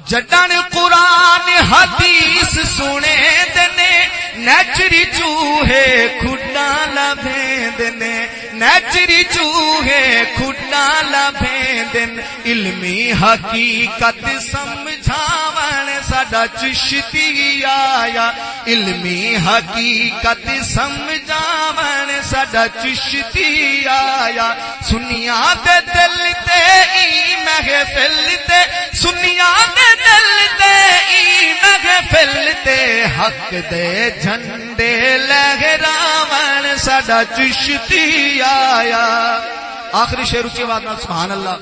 جڈن قرآن حدیث سنے دنے نیچری چوہے کھڈا لبھیندنے نیچری چوہے کھڈا لبھیندن علمی حقیقت سمجھاون ساڈا چشتی آیا علمی حقیقت سمجھاون ساڈا چشتی آیا سنیا دے دل تے ای محفل تے سنیا دے دل تے ای محفل تے حق دے جھنڈے لہراون ساڈا چشتی آیا. آخری شعر اچھی آواز نال سبحان اللہ.